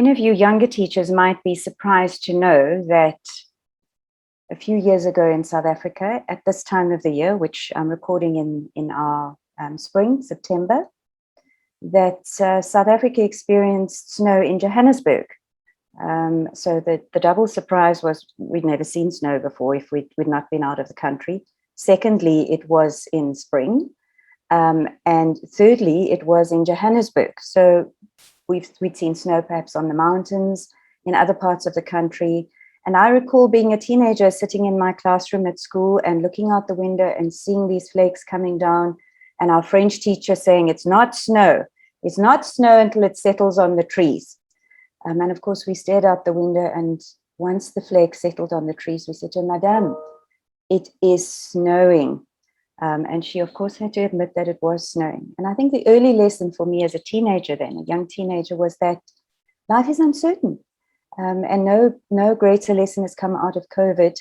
Many of you younger teachers might be surprised to know that a few years ago in South Africa, at this time of the year, which I'm recording in our spring, September, that South Africa experienced snow in Johannesburg. So the double surprise was we'd never seen snow before if we'd not been out of the country. Secondly, it was in spring. And thirdly, it was in Johannesburg. So we'd seen snow perhaps on the mountains, in other parts of the country. And I recall being a teenager sitting in my classroom at school and looking out the window and seeing these flakes coming down, and our French teacher saying, "It's not snow. It's not snow until it settles on the trees." And of course, we stared out the window, and once the flakes settled on the trees, we said to Madame, "It is snowing." And she, of course, had to admit that it was snowing. And I think the early lesson for me as a teenager then, a young teenager, was that life is uncertain. And no greater lesson has come out of COVID,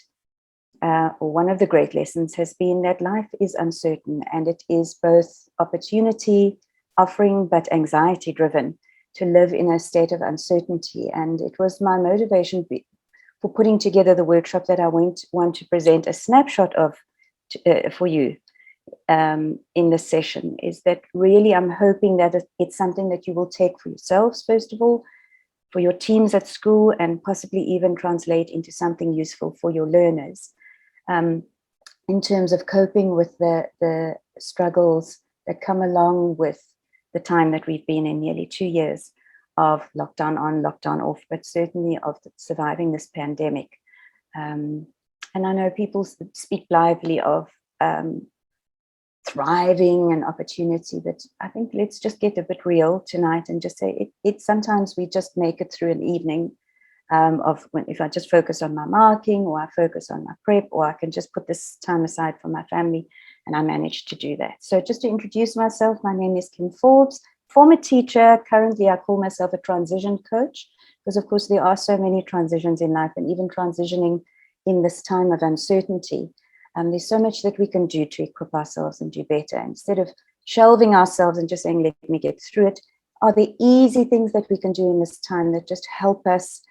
or one of the great lessons has been that life is uncertain, and it is both opportunity offering, but anxiety driven to live in a state of uncertainty. And it was my motivation for putting together the workshop that I want to present a snapshot of for you in this session, is that really I'm hoping that it's something that you will take for yourselves, first of all, for your teams at school, and possibly even translate into something useful for your learners in terms of coping with the struggles that come along with the time that we've been in, nearly 2 years of lockdown on, lockdown off, but certainly of surviving this pandemic. And I know people speak blithely of thriving and opportunity, but I think let's just get a bit real tonight and just say it sometimes we just make it through an evening if I just focus on my marking, or I focus on my prep, or I can just put this time aside for my family, and I managed to do that. So just to introduce myself, my name is Kim Forbes, former teacher. Currently I call myself a transition coach, because of course there are so many transitions in life, and even transitioning in this time of uncertainty. There's so much that we can do to equip ourselves and do better. Instead of shelving ourselves and just saying, let me get through it, are there easy things that we can do in this time that just help us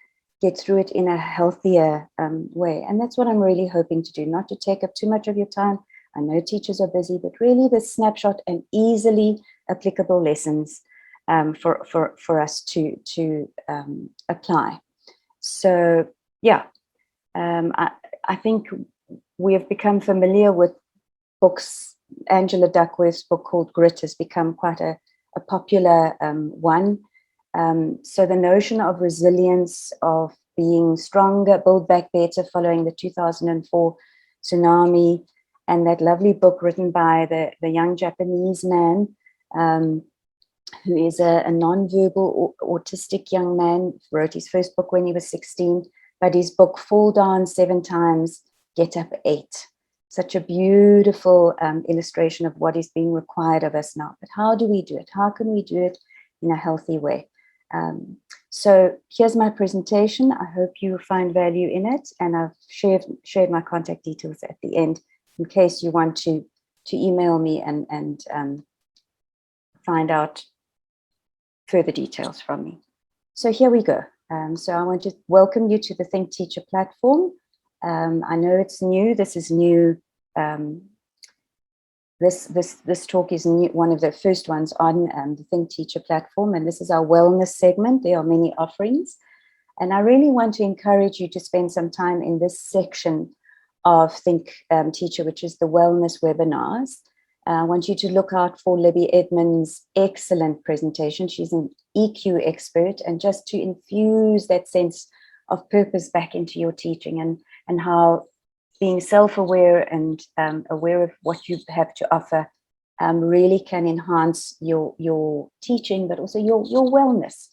get through it in a healthier way? And that's what I'm really hoping to do, not to take up too much of your time. I know teachers are busy, but really the snapshot and easily applicable lessons for us to apply. So, yeah, I think we have become familiar with books. Angela Duckworth's book called Grit has become quite a popular one. So the notion of resilience, of being stronger, build back better following the 2004 tsunami, and that lovely book written by the young Japanese man who is a non-verbal autistic young man, wrote his first book when he was 16, but his book Fall Down 7 Times, Get Up 8. Such a beautiful illustration of what is being required of us now. But how do we do it? How can we do it in a healthy way? So here's my presentation. I hope you find value in it, and I've shared my contact details at the end in case you want to email me and find out further details from me. So here we go. So I want to welcome you to the Think Teacher platform. I know it's new. This is new. This talk is new, one of the first ones on the Think Teacher platform, and this is our wellness segment. There are many offerings, and I really want to encourage you to spend some time in this section of Think Teacher, which is the wellness webinars. I want you to look out for Libby Edmonds' excellent presentation. She's an EQ expert, and just to infuse that sense of purpose back into your teaching, and how being self-aware and aware of what you have to offer really can enhance your teaching, but also your wellness.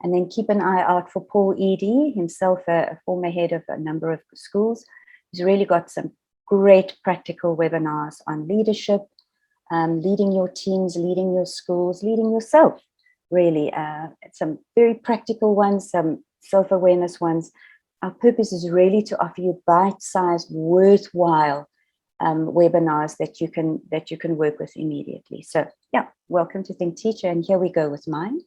And then keep an eye out for Paul Edie, himself a former head of a number of schools. He's really got some great practical webinars on leadership, leading your teams, leading your schools, leading yourself, really. Some very practical ones, some self-awareness ones. Our purpose is really to offer you bite-sized, worthwhile webinars that you can work with immediately. So yeah, welcome to Think Teacher, and here we go with mine.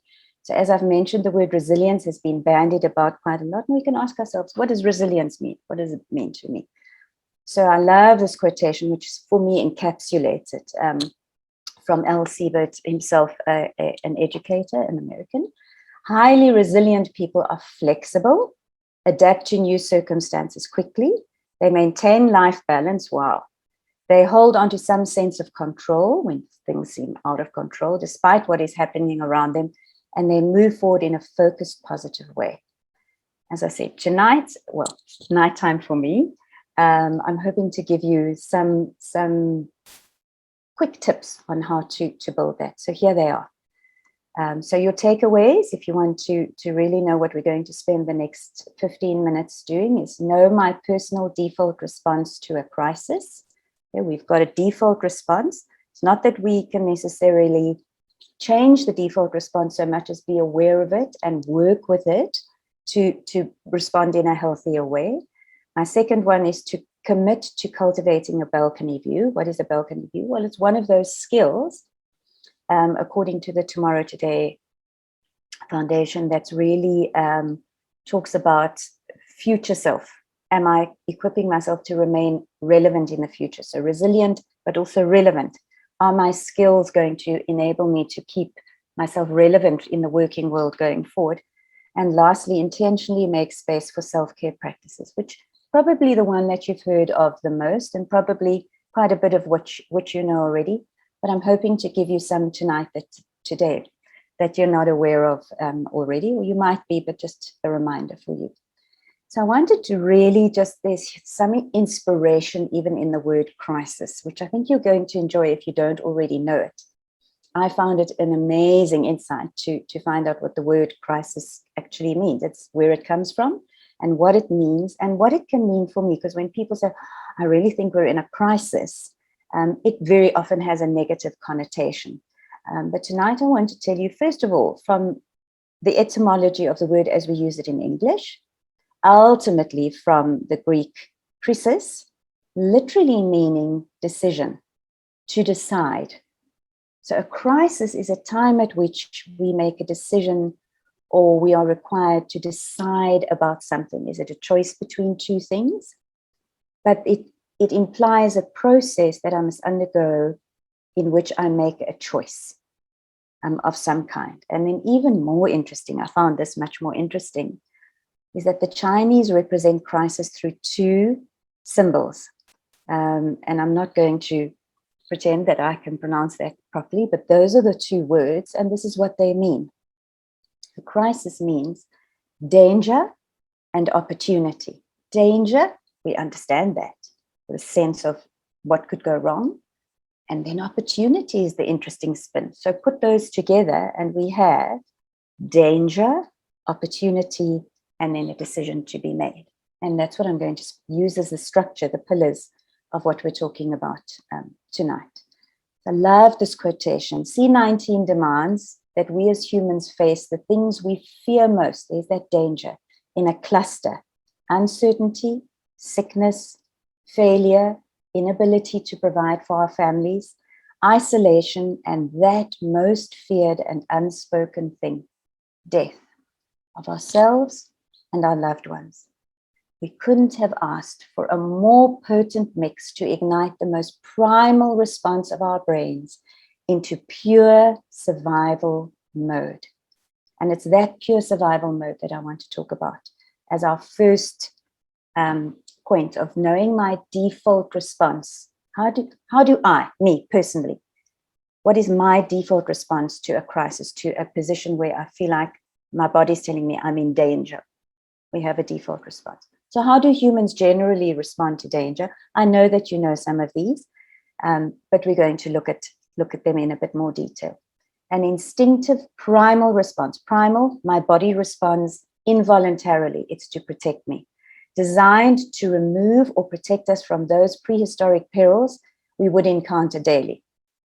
So as I've mentioned, the word resilience has been bandied about quite a lot, and we can ask ourselves, what does resilience mean? What does it mean to me? So I love this quotation, which for me encapsulates it, from L. Siebert himself, an educator, an American. Highly resilient people are flexible, adapt to new circumstances quickly. They maintain life balance. Wow. They hold on to some sense of control when things seem out of control, despite what is happening around them, and they move forward in a focused, positive way. As I said, tonight, well, nighttime for me, I'm hoping to give you some quick tips on how to build that. So here they are. So your takeaways, if you want to really know what we're going to spend the next 15 minutes doing, is know my personal default response to a crisis. Okay, we've got a default response. It's not that we can necessarily change the default response so much as be aware of it and work with it to respond in a healthier way. My second one is to commit to cultivating a balcony view. What is a balcony view? Well, it's one of those skills, according to the Tomorrow Today Foundation, that's really talks about future self. Am I equipping myself to remain relevant in the future? So resilient, but also relevant. Are my skills going to enable me to keep myself relevant in the working world going forward? And lastly, intentionally make space for self-care practices, which probably the one that you've heard of the most, and probably quite a bit of what you know already. But I'm hoping to give you some tonight, today, that you're not aware of already, or you might be, but just a reminder for you. So I wanted to really there's some inspiration even in the word crisis, which I think you're going to enjoy if you don't already know it. I found it an amazing insight to find out what the word crisis actually means. It's where it comes from and what it means and what it can mean for me. Because when people say, I really think we're in a crisis, it very often has a negative connotation. But tonight I want to tell you, first of all, from the etymology of the word as we use it in English, ultimately from the Greek krisis, literally meaning decision, to decide. So a crisis is a time at which we make a decision or we are required to decide about something. Is it a choice between two things? But it implies a process that I must undergo in which I make a choice of some kind. And then even more interesting, I found this much more interesting, is that the Chinese represent crisis through two symbols. And I'm not going to pretend that I can pronounce that properly, but those are the two words, and this is what they mean. The crisis means danger and opportunity. Danger, we understand that, the sense of what could go wrong, and then opportunity is the interesting spin. So put those together and we have danger, opportunity, and then a decision to be made. And that's what I'm going to use as the structure, the pillars of what we're talking about tonight. I love this quotation. C19 demands that we as humans face the things we fear most. There's that danger in a cluster: uncertainty, sickness, failure, inability to provide for our families, isolation, and that most feared and unspoken thing, death of ourselves and our loved ones. We couldn't have asked for a more potent mix to ignite the most primal response of our brains into pure survival mode. And it's that pure survival mode that I want to talk about as our first point of knowing my default response. How do I, me personally, what is my default response to a crisis, to a position where I feel like my body's telling me I'm in danger? We have a default response. So how do humans generally respond to danger? I know that you know some of these, but we're going to look at them in a bit more detail. An instinctive primal response. Primal, my body responds involuntarily. It's to protect me. Designed to remove or protect us from those prehistoric perils we would encounter daily.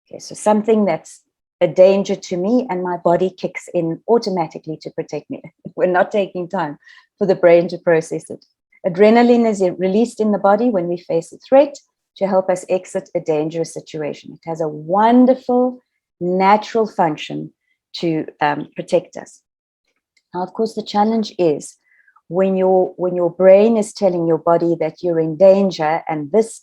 Okay, so something that's a danger to me and my body kicks in automatically to protect me. We're not taking time for the brain to process it. Adrenaline is released in the body when we face a threat to help us exit a dangerous situation. It has a wonderful natural function to protect us. Now, of course, the challenge is when your brain is telling your body that you're in danger and this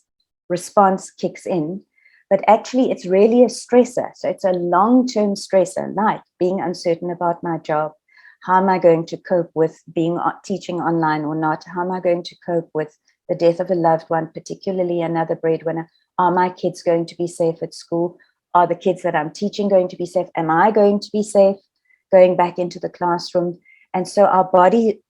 response kicks in, but actually it's really a stressor. So it's a long-term stressor, like being uncertain about my job. How am I going to cope with teaching online or not? How am I going to cope with the death of a loved one, particularly another breadwinner? Are my kids going to be safe at school? Are the kids that I'm teaching going to be safe? Am I going to be safe going back into the classroom? And so our body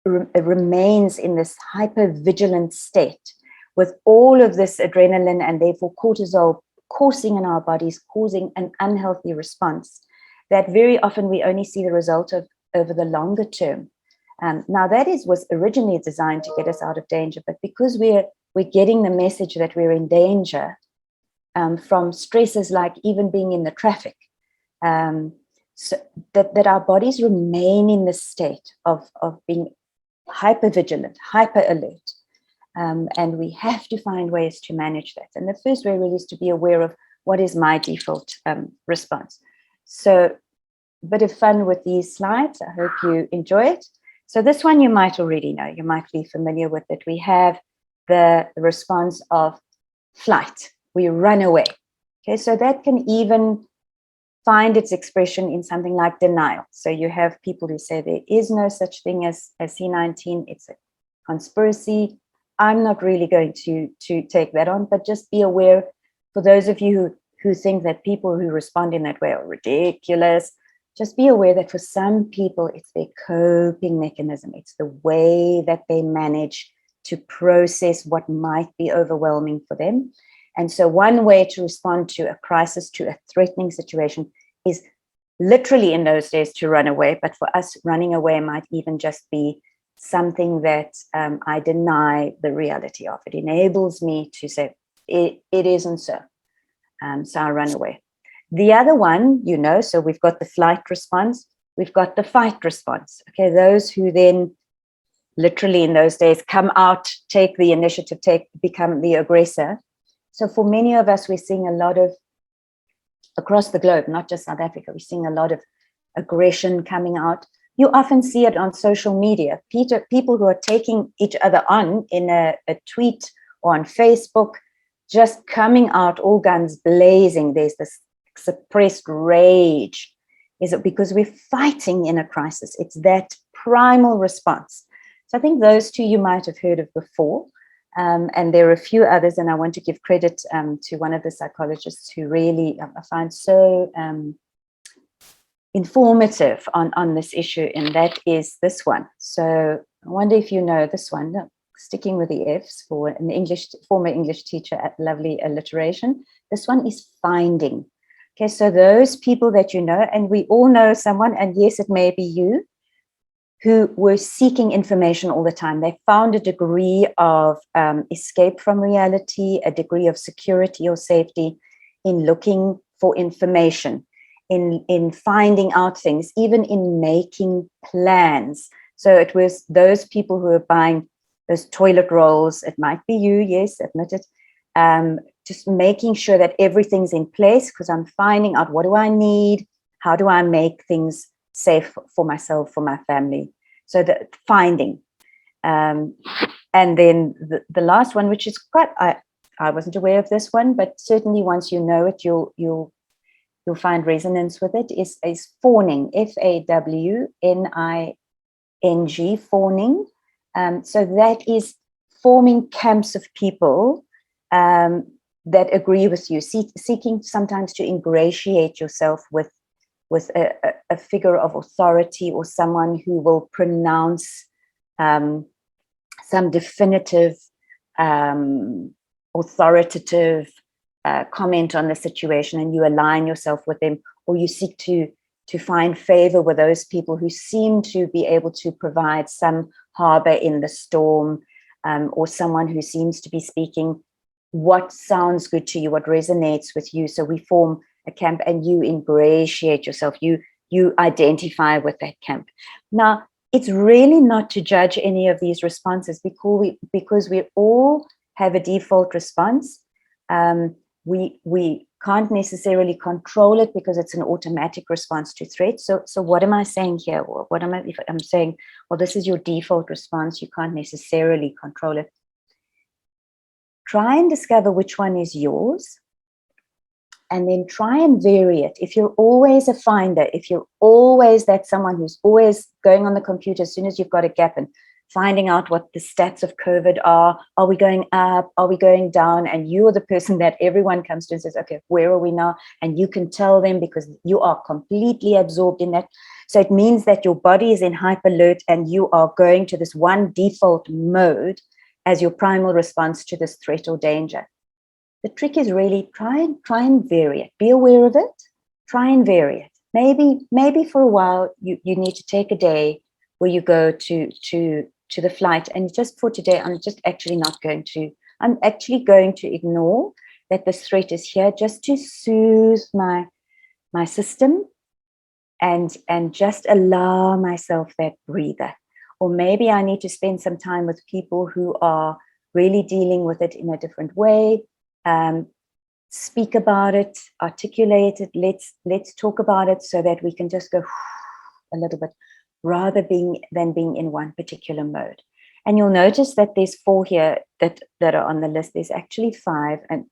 remains in this hyper-vigilant state with all of this adrenaline and therefore cortisol coursing in our bodies, causing an unhealthy response that very often we only see the result of over the longer term. Now that was originally designed to get us out of danger, but because we're getting the message that we're in danger from stresses like even being in the traffic, so that our bodies remain in this state of being hyper vigilant, hyper alert. And we have to find ways to manage that. And the first way really is to be aware of what is my default response. So a bit of fun with these slides. I hope you enjoy it. So this one you might already know. You might be familiar with it. We have the response of flight. We run away. Okay, so that can even find its expression in something like denial. So you have people who say there is no such thing as C19. It's a conspiracy. I'm not really going to take that on, but just be aware for those of you who think that people who respond in that way are ridiculous, just be aware that for some people, it's their coping mechanism. It's the way that they manage to process what might be overwhelming for them. And so one way to respond to a crisis, to a threatening situation, is literally in those days to run away. But for us, running away might even just be something that I deny the reality of. It enables me to say, it isn't so. So I run away. The other one, so we've got the flight response, we've got the fight response. Okay, those who then literally in those days come out, take the initiative, become the aggressor. So for many of us, we're seeing a lot of, across the globe, not just South Africa, we're seeing a lot of aggression coming out. You often see it on social media, people who are taking each other on in a tweet or on Facebook, just coming out all guns blazing. There's this suppressed rage. Is it because we're fighting in a crisis? It's that primal response. So I think those two you might have heard of before. And there are a few others, and I want to give credit to one of the psychologists who really I find so informative on this issue, and that is this one. So I wonder if you know this one. No, sticking with the F's for an former English teacher at Lovely Alliteration. This one is finding. Okay, so those people that you know, and we all know someone, and yes, it may be you, who were seeking information all the time. They found a degree of escape from reality, a degree of security or safety in looking for information, in finding out things, even in making plans. So it was those people who were buying those toilet rolls. It might be you, yes, admit it. Just making sure that everything's in place because I'm finding out what do I need, how do I make things safe for myself, for my family. So the finding. And then the last one, which is quite, I wasn't aware of this one, but certainly once you know it, you'll find resonance with it, is fawning, Fawning, fawning. So that is forming camps of people that agree with you, seeking sometimes to ingratiate yourself with a figure of authority or someone who will pronounce some definitive, authoritative comment on the situation, and you align yourself with them, or you seek to find favor with those people who seem to be able to provide some harbor in the storm, or someone who seems to be speaking what sounds good to you, what resonates with you. So we form a camp and you ingratiate yourself, you identify with that camp. Now, it's really not to judge any of these responses because we all have a default response. We can't necessarily control it because it's an automatic response to threat. So what am I saying here? Or what am I, if I'm saying, well, this is your default response, you can't necessarily control it. Try and discover which one is yours, and then try and vary it. If you're always a finder, if you're always that someone who's always going on the computer as soon as you've got a gap and finding out what the stats of COVID are we going up, are we going down? And you're the person that everyone comes to and says, okay, where are we now? And you can tell them because you are completely absorbed in that. So it means that your body is in hyper alert and you are going to this one default mode as your primal response to this threat or danger. The trick is really try and vary it. Be aware of it. Try and vary it. Maybe for a while you need to take a day where you go to the flight, and just for today, I'm actually going to ignore that this threat is here, just to soothe my system and just allow myself that breather. Or maybe I need to spend some time with people who are really dealing with it in a different way. Speak about it, articulate it. Let's talk about it so that we can just go a little bit, rather than being in one particular mode. And you'll notice that there's 4 here that are on the list. There's actually 5, and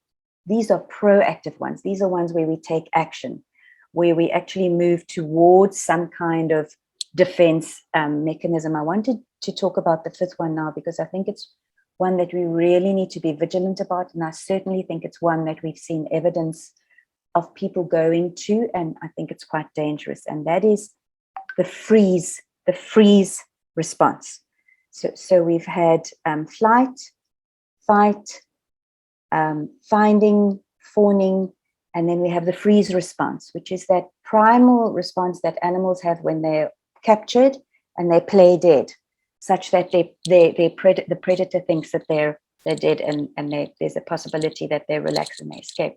these are proactive ones. These are ones where we take action, where we actually move towards some kind of defense mechanism. I wanted to talk about the 5th one now because I think it's one that we really need to be vigilant about, and I certainly think it's one that we've seen evidence of people going to, and I think it's quite dangerous, and that is the freeze response. So we've had flight, fight, finding, fawning, and then we have the freeze response, which is that primal response that animals have when they're captured and they play dead, such that the predator thinks that they're dead, and there's a possibility that they relax and they escape.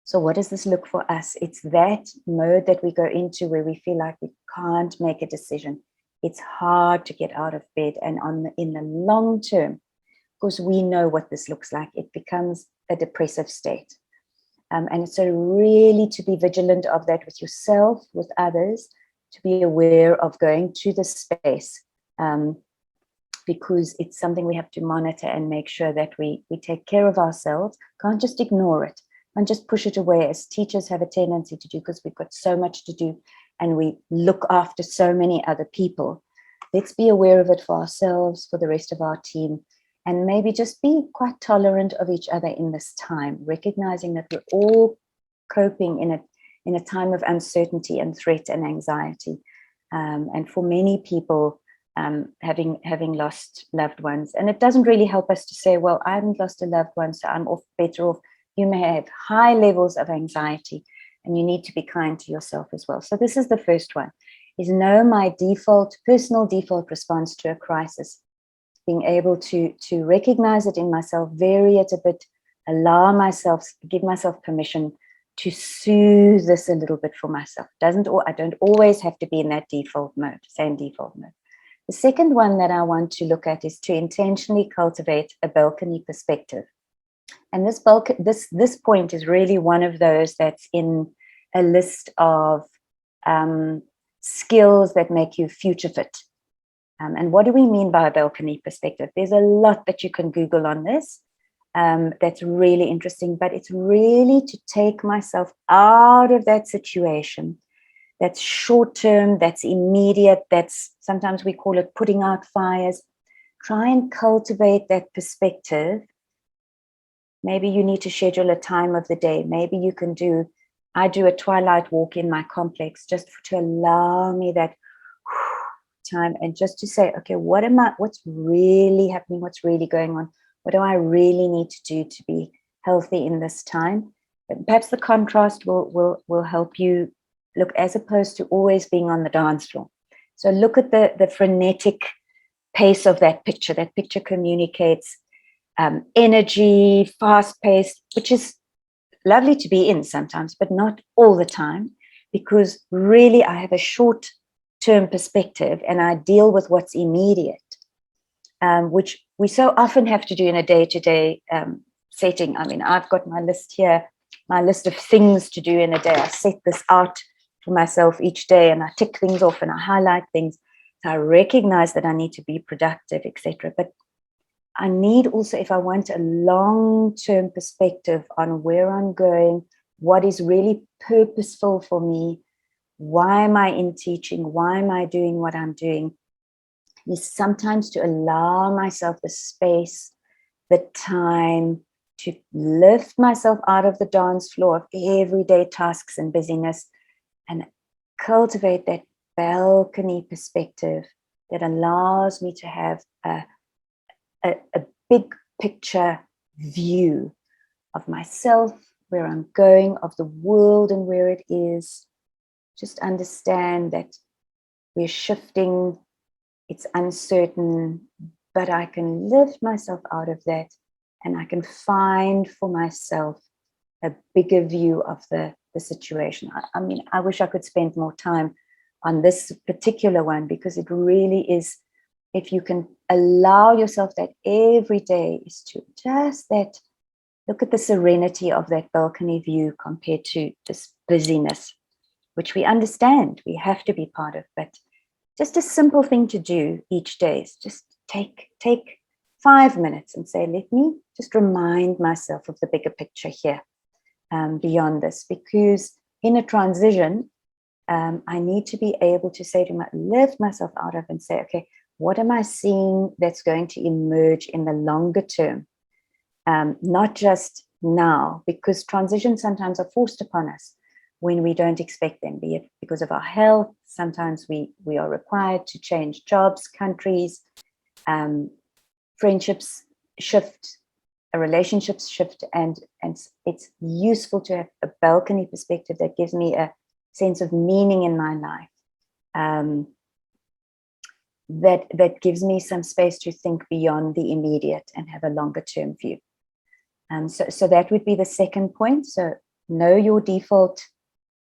So what does this look for us? It's that mode that we go into where we feel like we can't make a decision. It's hard to get out of bed, and in the long term, because we know what this looks like, it becomes a depressive state. And so really to be vigilant of that with yourself, with others, to be aware of going to the space, because it's something we have to monitor and make sure that we take care of ourselves. Can't just ignore it and just push it away, as teachers have a tendency to do, because we've got so much to do and we look after so many other people. Let's be aware of it for ourselves, for the rest of our team, and maybe just be quite tolerant of each other in this time, recognizing that we're all coping in a time of uncertainty and threat and anxiety. And for many people, having lost loved ones, and it doesn't really help us to say, well, I haven't lost a loved one, so I'm better off. You may have high levels of anxiety, and you need to be kind to yourself as well. So this is the first one, is know my personal default response to a crisis, being able to recognize it in myself, vary it a bit, give myself permission to soothe this a little bit for myself. I don't always have to be in that same default mode. The second one that I want to look at is to intentionally cultivate a balcony perspective. And this point is really one of those that's in a list of skills that make you future fit. And what do we mean by a balcony perspective? There's a lot that you can Google on this that's really interesting, but it's really to take myself out of that situation that's short term, that's immediate, that's sometimes we call it putting out fires. Try and cultivate that perspective. Maybe you need to schedule a time of the day. Maybe I do a twilight walk in my complex just to allow me that time, and just to say, okay, what's really happening? What's really going on? What do I really need to do to be healthy in this time? And perhaps the contrast will help you look, as opposed to always being on the dance floor. So look at the frenetic pace of that picture. That picture communicates energy, fast-paced, which is lovely to be in sometimes, but not all the time, because really I have a short-term perspective and I deal with what's immediate, which we so often have to do in a day-to-day setting. I mean, I've got my list here my list of things to do in a day. I set this out for myself each day, and I tick things off and I highlight things. So I recognize that I need to be productive, etc. But I need also, if I want a long-term perspective on where I'm going, what is really purposeful for me, why am I in teaching, why am I doing what I'm doing, is sometimes to allow myself the space, the time to lift myself out of the dance floor of everyday tasks and busyness and cultivate that balcony perspective that allows me to have a big picture view of myself, where I'm going, of the world and where it is. Just understand that we're shifting, it's uncertain, but I can lift myself out of that and I can find for myself a bigger view of the situation. I mean, I wish I could spend more time on this particular one, because it really is, if you can allow yourself that every day, is to just that, look at the serenity of that balcony view compared to this busyness, which we understand we have to be part of. But just a simple thing to do each day is just take 5 minutes and say, let me just remind myself of the bigger picture here, beyond this, because in a transition, I need to be able to say lift myself out of and say, okay, what am I seeing that's going to emerge in the longer term? Not just now, because transitions sometimes are forced upon us when we don't expect them, be it because of our health. Sometimes we are required to change jobs, countries, friendships shift, relationships shift, and it's useful to have a balcony perspective that gives me a sense of meaning in my life, that gives me some space to think beyond the immediate and have a longer term view. So that would be the second point. So know your default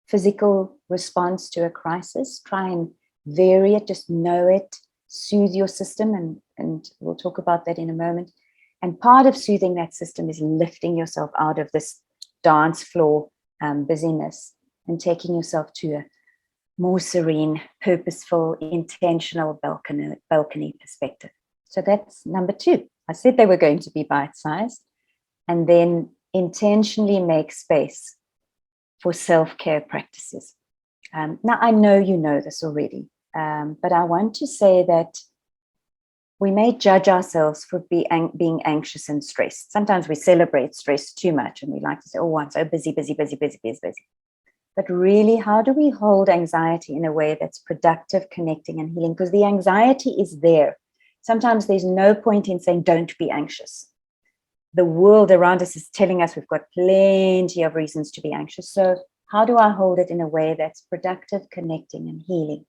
physical response to a crisis. Try and vary it, just know it, soothe your system, and we'll talk about that in a moment. And part of soothing that system is lifting yourself out of this dance floor busyness and taking yourself to a more serene, purposeful, intentional balcony perspective. So that's number 2. I said they were going to be bite-sized. And then intentionally make space for self-care practices. Now, I know you know this already, but I want to say that we may judge ourselves for being anxious and stressed. Sometimes we celebrate stress too much and we like to say, oh, I'm so busy. But really, how do we hold anxiety in a way that's productive, connecting, and healing? Because the anxiety is there. Sometimes there's no point in saying, don't be anxious. The world around us is telling us we've got plenty of reasons to be anxious. So how do I hold it in a way that's productive, connecting, and healing?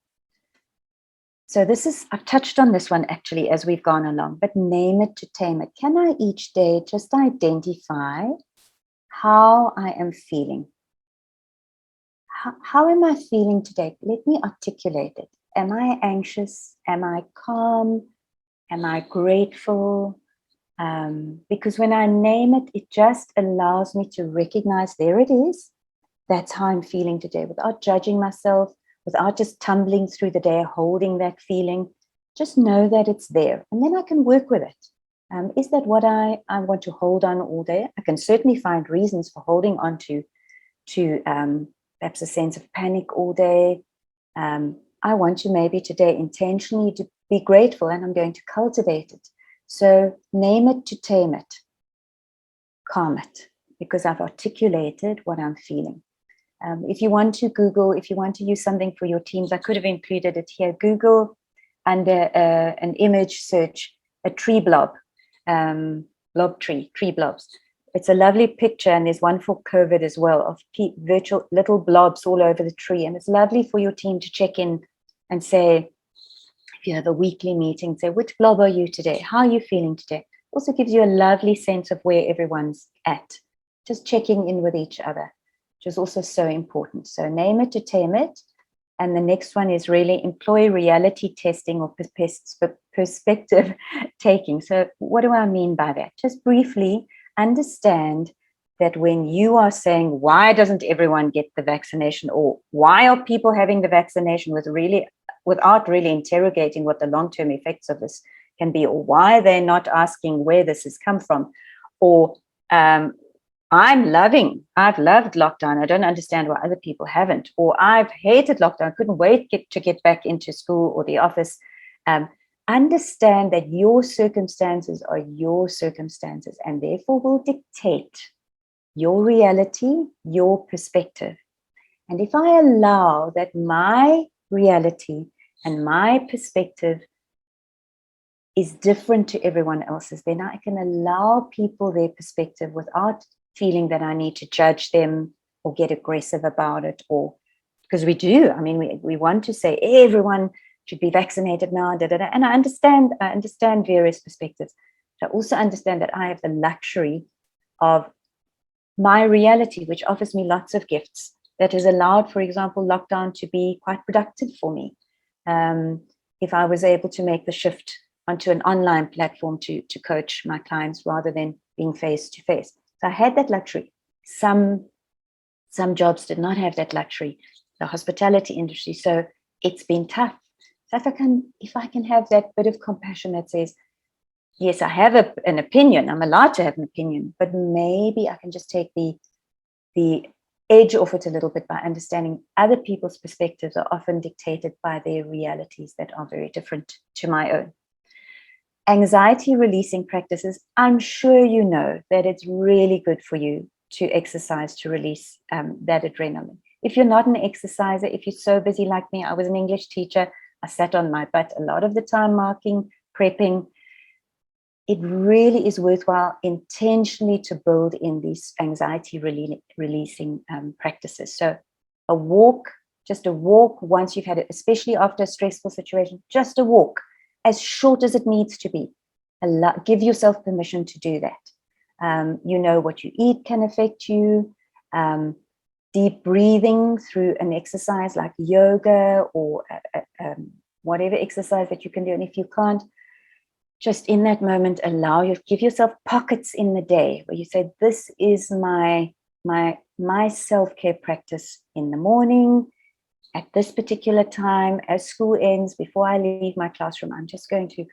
So I've touched on this one actually as we've gone along, but name it to tame it. Can I each day just identify how I am feeling? How am I feeling today? Let me articulate it. Am I anxious? Am I calm? Am I grateful? Because when I name it, it just allows me to recognize, there it is. That's how I'm feeling today, without judging myself, without just tumbling through the day, holding that feeling. Just know that it's there, and then I can work with it. Is that what I want to hold on all day? I can certainly find reasons for holding on to perhaps a sense of panic all day. I want to maybe today intentionally to be grateful, and I'm going to cultivate it. So name it to tame it, calm it, because I've articulated what I'm feeling. If you want to Google, if you want to use something for your teams, I could have included it here. Google under an image search, a tree blob, tree blobs. It's a lovely picture, and there's one for COVID as well, of virtual little blobs all over the tree. And it's lovely for your team to check in and say, if you have a weekly meeting, say, which blob are you today? How are you feeling today? Also gives you a lovely sense of where everyone's at. Just checking in with each other, which is also so important. So name it to tame it. And the next one is really employ reality testing or perspective taking. So what do I mean by that? Just briefly understand that when you are saying, why doesn't everyone get the vaccination, or why are people having the vaccination without really interrogating what the long-term effects of this can be, or why they're not asking where this has come from, or I've loved lockdown. I don't understand why other people haven't, or I've hated lockdown. Couldn't wait to get back into school or the office. Understand that your circumstances are your circumstances, and therefore will dictate your reality, your perspective. And if I allow that my reality and my perspective is different to everyone else's, then I can allow people their perspective without feeling that I need to judge them or get aggressive about it, or because we do. I mean, we want to say everyone should be vaccinated now, and I understand various perspectives. But I also understand that I have the luxury of my reality, which offers me lots of gifts, that has allowed, for example, lockdown to be quite productive for me. If I was able to make the shift onto an online platform to coach my clients rather than being face to face. So I had that luxury. Some jobs did not have that luxury, the hospitality industry. So it's been tough. So if I can have that bit of compassion that says, yes, I have an opinion. I'm allowed to have an opinion, but maybe I can just take the edge off it a little bit by understanding other people's perspectives are often dictated by their realities that are very different to my own. Anxiety releasing practices. I'm sure you know that it's really good for you to exercise to release that adrenaline. If you're not an exerciser, if you're so busy like me, I was an English teacher. I sat on my butt a lot of the time, marking, prepping. It really is worthwhile intentionally to build in these anxiety releasing practices. So a walk, just a walk once you've had it, especially after a stressful situation, just a walk, as short as it needs to be. Give yourself permission to do that. You know, what you eat can affect you. Deep breathing through an exercise like yoga or whatever exercise that you can do. And if you can't, just in that moment, give yourself pockets in the day where you say, this is my self-care practice in the morning. At this particular time, as school ends, before I leave my classroom, I'm just going to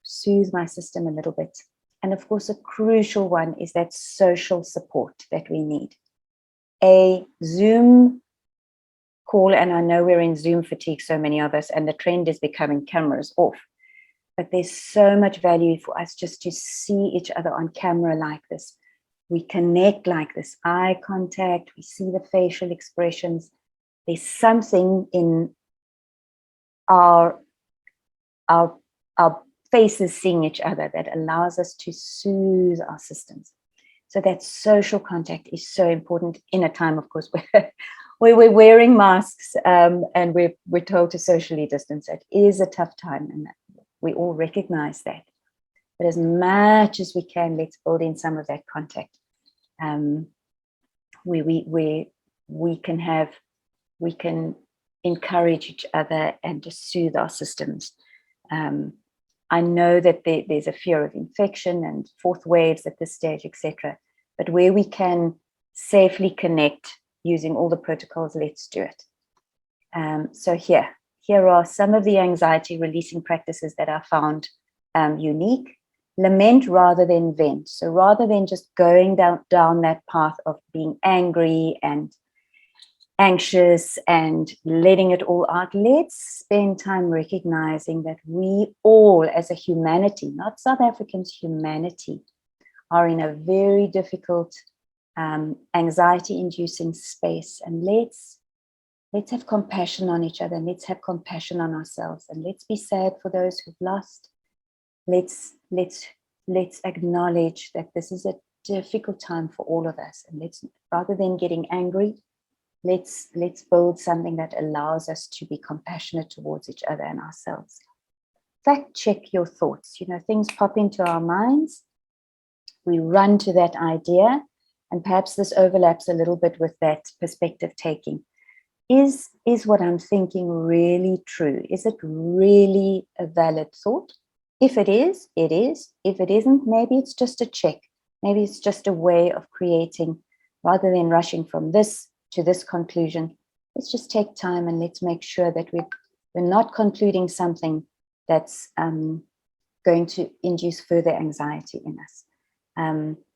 soothe my system a little bit. And of course, a crucial one is that social support that we need. A Zoom call, and I know we're in Zoom fatigue, so many of us, and the trend is becoming cameras off. But there's so much value for us just to see each other on camera like this. We connect like this, eye contact, we see the facial expressions. There's something in our faces seeing each other that allows us to soothe our systems. So that social contact is so important in a time, of course, where we're wearing masks and we're told to socially distance. It is a tough time, and we all recognize that. But as much as we can, let's build in some of that contact. We can encourage each other and just soothe our systems. I know that there's a fear of infection and fourth waves at this stage, etc. But where we can safely connect using all the protocols, let's do it. So here are some of the anxiety releasing practices that I found unique. Lament rather than vent. So rather than just going down that path of being angry and anxious and letting it all out, let's spend time recognizing that we all, as a humanity, not South Africans, humanity, are in a very difficult, anxiety-inducing space. And let's have compassion on each other, and let's have compassion on ourselves, and let's be sad for those who've lost. Let's acknowledge that this is a difficult time for all of us, and let's, rather than getting angry, let's build something that allows us to be compassionate towards each other and ourselves. Fact check your thoughts. You know, things pop into our minds. We run to that idea, and perhaps this overlaps a little bit with that perspective taking. Is what I'm thinking really true? Is it really a valid thought? If it is, it is. If it isn't, maybe it's just a check. Maybe it's just a way of creating, rather than rushing from this to this conclusion. Let's just take time and let's make sure that we're not concluding something that's going to induce further anxiety in us.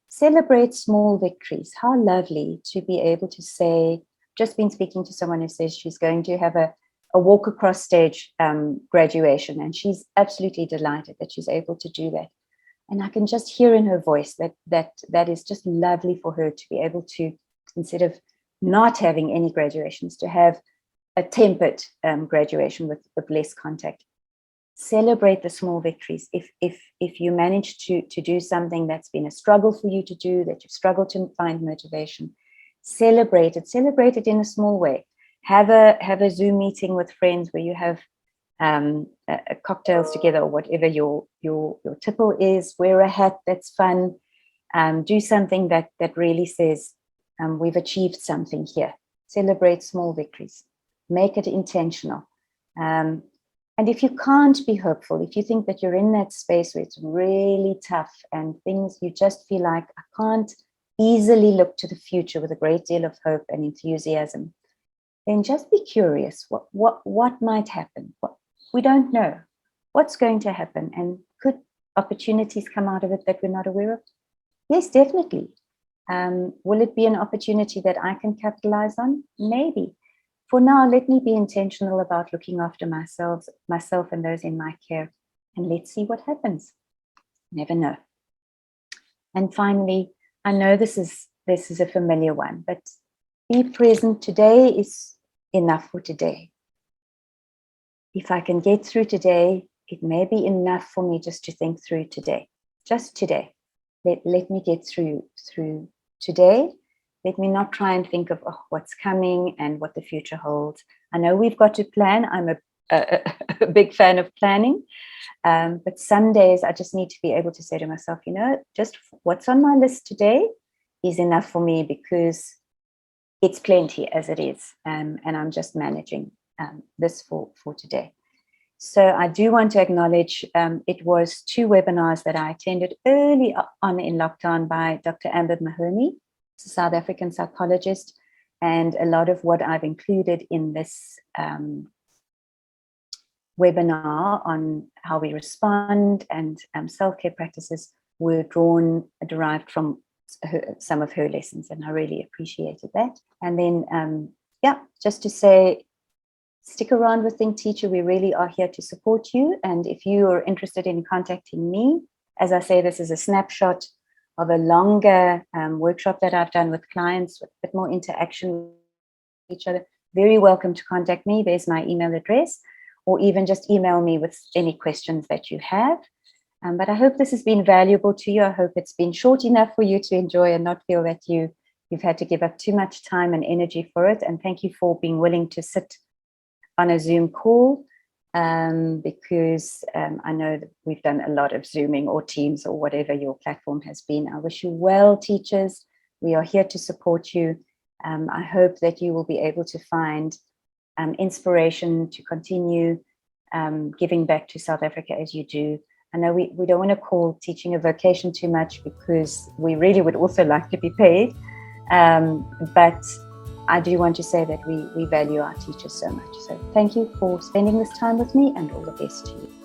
Celebrate small victories. How lovely to be able to say, just been speaking to someone who says she's going to have a walk across stage graduation, and she's absolutely delighted that she's able to do that. And I can just hear in her voice that is just lovely for her to be able to, instead of not having any graduations, to have a tempered graduation with less contact. Celebrate the small victories. If you manage to do something that's been a struggle for you to do, that you've struggled to find motivation, celebrate it in a small way. Have a Zoom meeting with friends where you have cocktails together, or whatever your tipple is. Wear a hat that's fun. Do something that really says, we've achieved something here. Celebrate small victories. Make it intentional. And if you can't be hopeful, if you think that you're in that space where it's really tough and things, you just feel like, I can't easily look to the future with a great deal of hope and enthusiasm, then just be curious. What might happen? We don't know what's going to happen, and could opportunities come out of it that we're not aware of? Yes, definitely. Will it be an opportunity that I can capitalize on? Maybe. For now, let me be intentional about looking after myself and those in my care, and let's see what happens. Never know. And finally, I know this is a familiar one, but be present. Today is enough for today. If I can get through today, it may be enough for me just to think through today. Just today. Let me get through today. Let me not try and think of what's coming and what the future holds. I know we've got to plan. I'm a big fan of planning. But some days I just need to be able to say to myself, just what's on my list today is enough for me, because it's plenty as it is. And I'm just managing this for today. So I do want to acknowledge it was 2 webinars that I attended early on in lockdown by Dr. Amber Mahoney, a South African psychologist, and a lot of what I've included in this webinar on how we respond and self-care practices were derived from some of her lessons, and I really appreciated that. And then, just to say, stick around with Think Teacher. We really are here to support you. And if you are interested in contacting me, as I say, this is a snapshot of a longer workshop that I've done with clients with a bit more interaction with each other. Very welcome to contact me. There's my email address, or even just email me with any questions that you have. But I hope this has been valuable to you. I hope it's been short enough for you to enjoy and not feel that you've had to give up too much time and energy for it. And thank you for being willing to sit on a Zoom call, because I know that we've done a lot of Zooming or Teams or whatever your platform has been. I wish you well, teachers. We are here to support you. I hope that you will be able to find inspiration to continue giving back to South Africa as you do. I know we don't want to call teaching a vocation too much, because we really would also like to be paid. But I do want to say that we value our teachers so much. So thank you for spending this time with me, and all the best to you.